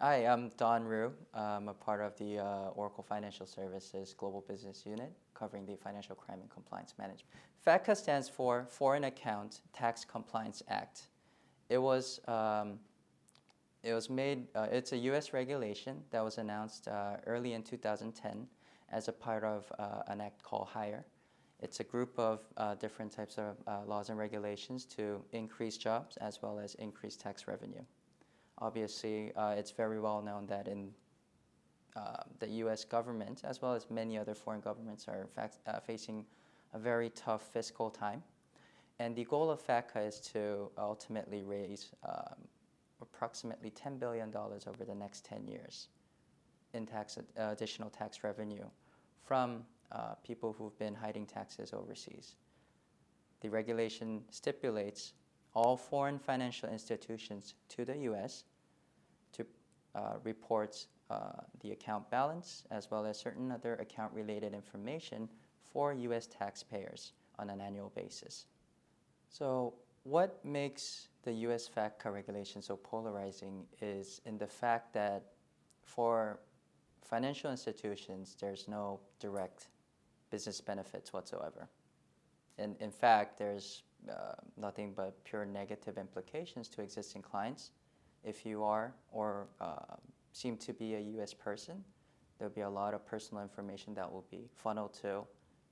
Hi, I'm Don Rue. I'm a part of the Oracle Financial Services Global Business Unit covering the Financial Crime and Compliance Management. FATCA stands for Foreign Account Tax Compliance Act. It was made, it's a U.S. regulation that was announced early in 2010 as a part of an act called HIRE. It's a group of different types of laws and regulations to increase jobs as well as increase tax revenue. Obviously, it's very well known that in the U.S. government, as well as many other foreign governments, are in fact facing a very tough fiscal time. And the goal of FATCA is to ultimately raise approximately $10 billion over the next 10 years in additional tax revenue from people who've been hiding taxes overseas. The regulation stipulates all foreign financial institutions to the U.S. to report the account balance as well as certain other account-related information for U.S. taxpayers on an annual basis. So what makes the U.S. FATCA regulation so polarizing is in the fact that for financial institutions, there's no direct business benefits whatsoever. And in fact, there's nothing but pure negative implications to existing clients. If you are or seem to be a U.S. person, there'll be a lot of personal information that will be funneled to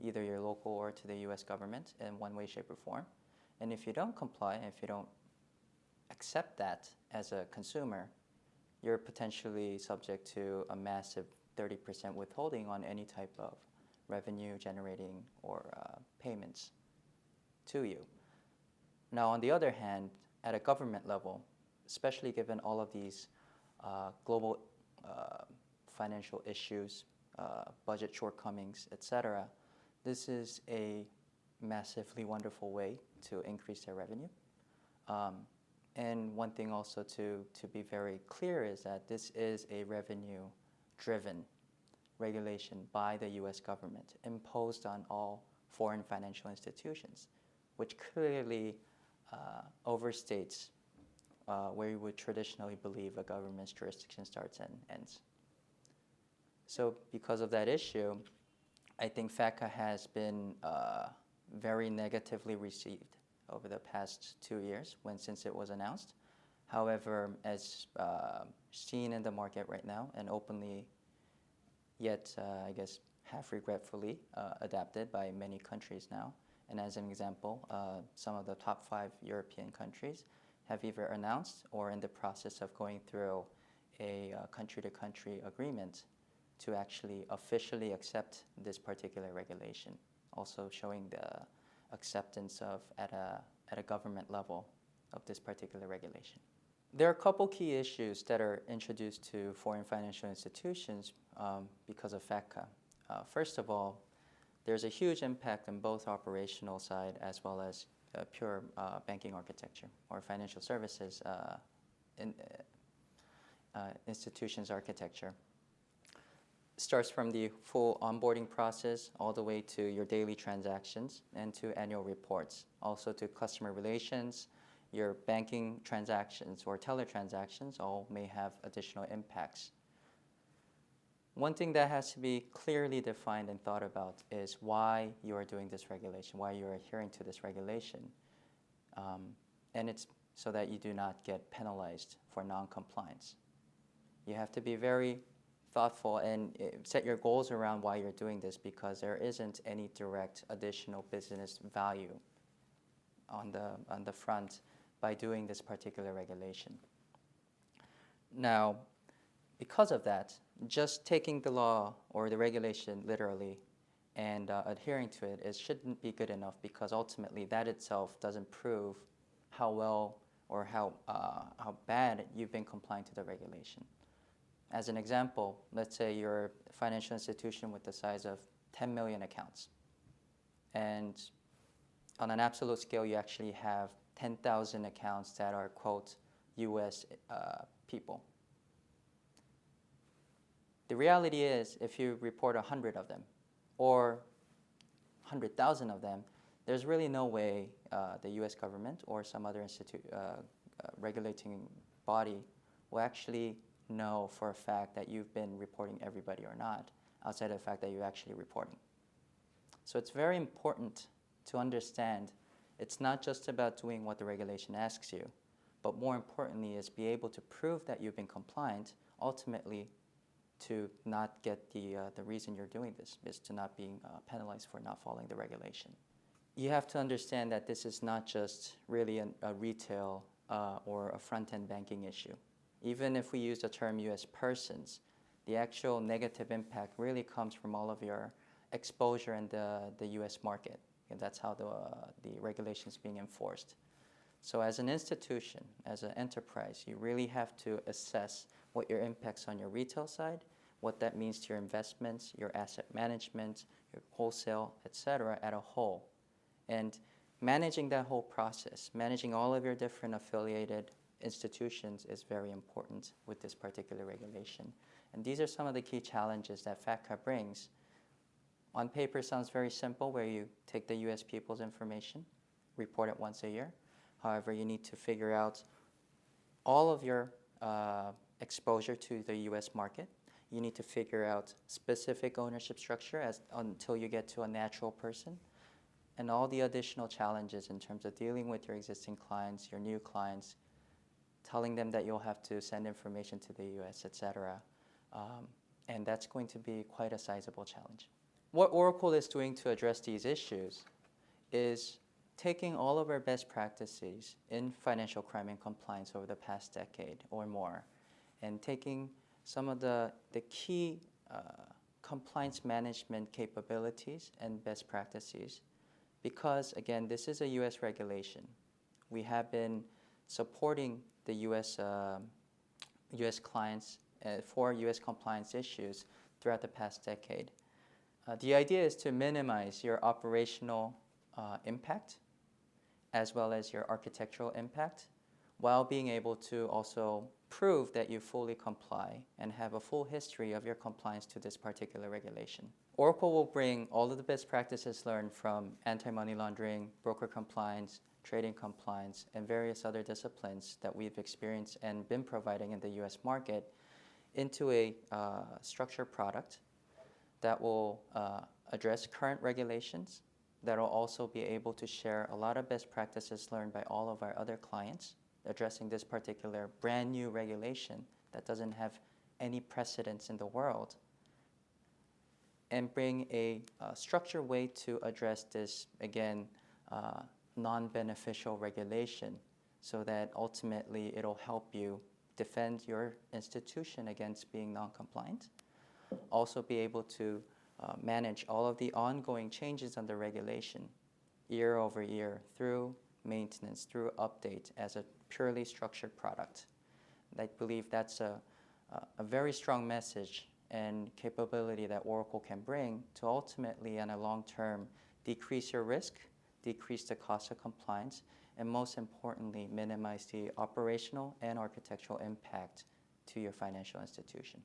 either your local or to the U.S. government in one way, shape, or form. And if you don't comply, if you don't accept that as a consumer, you're potentially subject to a massive 30% withholding on any type of revenue generating or payments to you. Now, on the other hand, at a government level, especially given all of these global financial issues, budget shortcomings, etc., this is a massively wonderful way to increase their revenue. And one thing also to be very clear is that this is a revenue-driven regulation by the U.S. government imposed on all foreign financial institutions, which clearly overstates where you would traditionally believe a government's jurisdiction starts and ends. So because of that issue, I think FATCA has been very negatively received over the past 2 years since it was announced. However, as seen in the market right now and openly, yet I guess half regretfully adapted by many countries now. And as an example, some of the top 5 European countries have either announced or in the process of going through a country-to-country agreement to actually officially accept this particular regulation, also showing the acceptance of at a government level of this particular regulation. There are a couple key issues that are introduced to foreign financial institutions because of FATCA. First of all, there's a huge impact on both operational side as well as pure banking architecture or financial services institutions architecture. Starts from the full onboarding process all the way to your daily transactions and to annual reports, also to customer relations, your banking transactions or teller transactions all may have additional impacts. One thing that has to be clearly defined and thought about is why you are doing this regulation, why you are adhering to this regulation. And it's so that you do not get penalized for non-compliance. You have to be very thoughtful and set your goals around why you're doing this because there isn't any direct additional business value on the front by doing this particular regulation. Now, because of that, just taking the law or the regulation literally and adhering to it shouldn't be good enough because ultimately that itself doesn't prove how well or how bad you've been complying to the regulation. As an example, let's say you're a financial institution with the size of 10 million accounts. And on an absolute scale, you actually have 10,000 accounts that are, quote, U.S. people. The reality is, if you report 100 of them or 100,000 of them, there's really no way the U.S. government or some other regulating body will actually know for a fact that you've been reporting everybody or not, outside of the fact that you're actually reporting. So it's very important to understand it's not just about doing what the regulation asks you, but more importantly is be able to prove that you've been compliant, ultimately to not get the reason you're doing this is to not being penalized for not following the regulation. You have to understand that this is not just really a retail or a front-end banking issue. Even if we use the term U.S. persons, the actual negative impact really comes from all of your exposure in the U.S. market. And that's how the regulation is being enforced. So as an institution, as an enterprise, you really have to assess what your impacts on your retail side, what that means to your investments, your asset management, your wholesale, etc. at a whole. And managing that whole process, managing all of your different affiliated institutions is very important with this particular regulation. And these are some of the key challenges that Fatca brings. On paper, sounds very simple, where you take the U.S. people's information, report it once a year. However, you need to figure out all of your exposure to the U.S. market. You need to figure out specific ownership structure until you get to a natural person, and all the additional challenges in terms of dealing with your existing clients, your new clients, telling them that you'll have to send information to the U.S., etc. And that's going to be quite a sizable challenge. What Oracle is doing to address these issues is taking all of our best practices in financial crime and compliance over the past decade or more, and taking some of the key compliance management capabilities and best practices, because again, this is a U.S. regulation. We have been supporting the U.S. Clients for U.S. compliance issues throughout the past decade. The idea is to minimize your operational impact as well as your architectural impact, while being able to also prove that you fully comply and have a full history of your compliance to this particular regulation. Oracle will bring all of the best practices learned from anti-money laundering, broker compliance, trading compliance, and various other disciplines that we've experienced and been providing in the U.S. market into a structured product that will address current regulations, that will also be able to share a lot of best practices learned by all of our other clients, addressing this particular brand new regulation that doesn't have any precedence in the world, and bring a structured way to address this, again, non-beneficial regulation, so that ultimately it'll help you defend your institution against being non-compliant. Also be able to manage all of the ongoing changes under regulation year over year through maintenance, through update as a purely structured product. I believe that's a very strong message and capability that Oracle can bring to ultimately, on a long term, decrease your risk, decrease the cost of compliance, and most importantly, minimize the operational and architectural impact to your financial institution.